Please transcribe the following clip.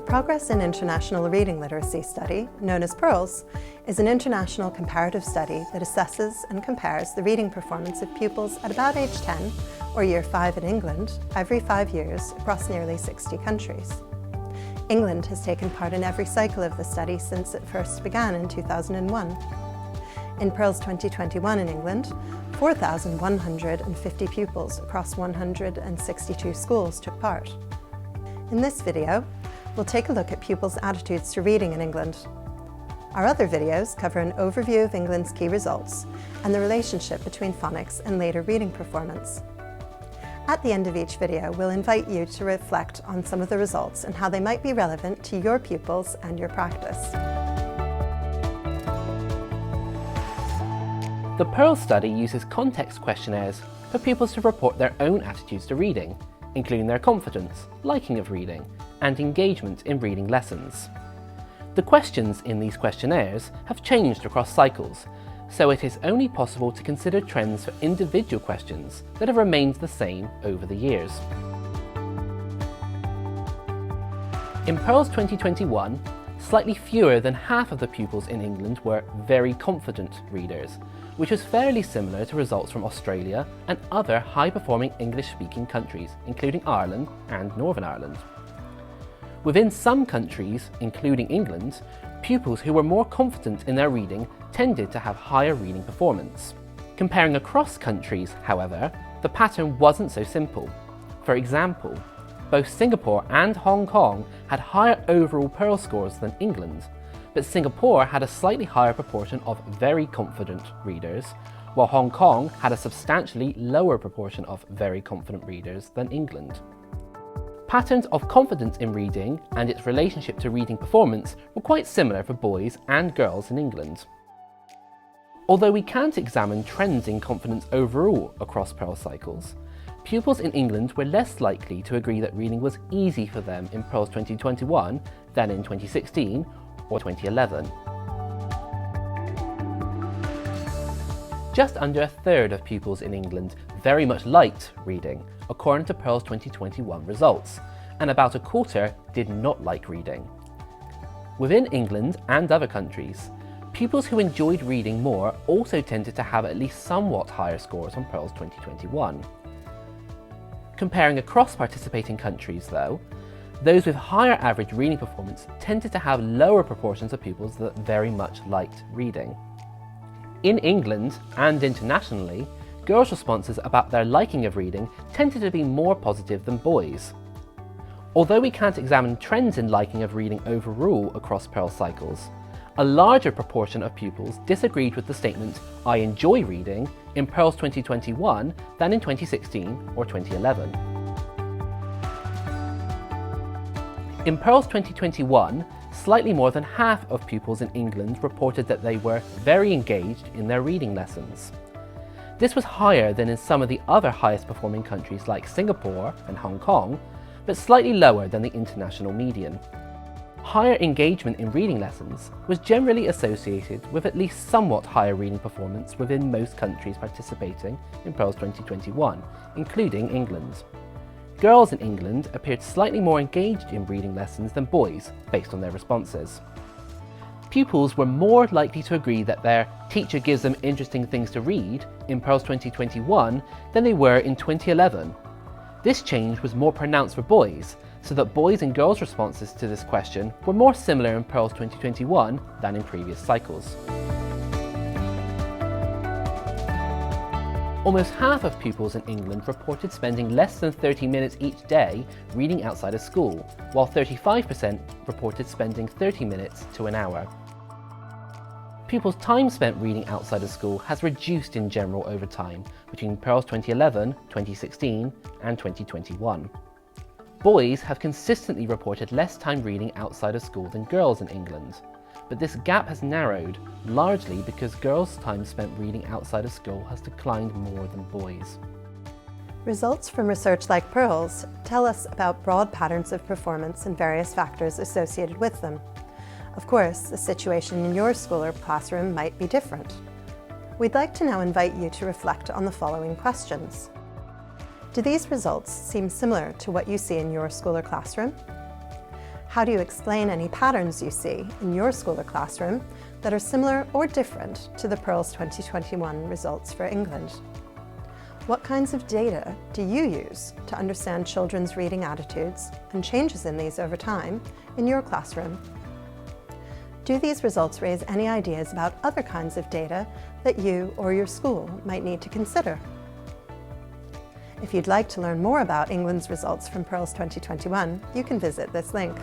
Progress in International Reading Literacy Study, known as PIRLS, is an international comparative study that assesses and compares the reading performance of pupils at about age 10, or year 5 in England, every 5 years across nearly 60 countries. England has taken part in every cycle of the study since it first began in 2001. In PIRLS 2021 in England, 4,150 pupils across 162 schools took part. In this video, we'll take a look at pupils' attitudes to reading in England. Our other videos cover an overview of England's key results and the relationship between phonics and later reading performance. At the end of each video, we'll invite you to reflect on some of the results and how they might be relevant to your pupils and your practice. The PIRLS study uses context questionnaires for pupils to report their own attitudes to reading, including their confidence, liking of reading, and engagement in reading lessons. The questions in these questionnaires have changed across cycles, so it is only possible to consider trends for individual questions that have remained the same over the years. In PIRLS 2021, slightly fewer than half of the pupils in England were very confident readers, which was fairly similar to results from Australia and other high-performing English-speaking countries, including Ireland and Northern Ireland. Within some countries, including England, pupils who were more confident in their reading tended to have higher reading performance. Comparing across countries, however, the pattern wasn't so simple. For example, both Singapore and Hong Kong had higher overall PIRLS scores than England, but Singapore had a slightly higher proportion of very confident readers, while Hong Kong had a substantially lower proportion of very confident readers than England. Patterns of confidence in reading and its relationship to reading performance were quite similar for boys and girls in England. Although we can't examine trends in confidence overall across PIRLS cycles, pupils in England were less likely to agree that reading was easy for them in PIRLS 2021 than in 2016 or 2011. Just under a third of pupils in England very much liked reading, according to PIRLS 2021 results, and about a quarter did not like reading. Within England and other countries, pupils who enjoyed reading more also tended to have at least somewhat higher scores on PIRLS 2021. Comparing across participating countries though, those with higher average reading performance tended to have lower proportions of pupils that very much liked reading. In England and internationally, girls' responses about their liking of reading tended to be more positive than boys. Although we can't examine trends in liking of reading overall across PIRLS cycles, a larger proportion of pupils disagreed with the statement "I enjoy reading" in PIRLS 2021 than in 2016 or 2011. In PIRLS 2021, slightly more than half of pupils in England reported that they were very engaged in their reading lessons. This was higher than in some of the other highest performing countries like Singapore and Hong Kong, but slightly lower than the international median. Higher engagement in reading lessons was generally associated with at least somewhat higher reading performance within most countries participating in PIRLS 2021, including England. Girls in England appeared slightly more engaged in reading lessons than boys, based on their responses. Pupils were more likely to agree that their teacher gives them interesting things to read in PIRLS 2021 than they were in 2011. This change was more pronounced for boys, so that boys' and girls' responses to this question were more similar in PIRLS 2021 than in previous cycles. Almost half of pupils in England reported spending less than 30 minutes each day reading outside of school, while 35% reported spending 30 minutes to an hour. Pupils' time spent reading outside of school has reduced in general over time between PIRLS 2011, 2016 and 2021. Boys have consistently reported less time reading outside of school than girls in England, but this gap has narrowed, largely because girls' time spent reading outside of school has declined more than boys. Results from research like PIRLS tell us about broad patterns of performance and various factors associated with them. Of course, the situation in your school or classroom might be different. We'd like to now invite you to reflect on the following questions. Do these results seem similar to what you see in your school or classroom? How do you explain any patterns you see in your school or classroom that are similar or different to the PIRLS 2021 results for England? What kinds of data do you use to understand children's reading attitudes and changes in these over time in your classroom? Do these results raise any ideas about other kinds of data that you or your school might need to consider? If you'd like to learn more about England's results from PIRLS 2021, you can visit this link.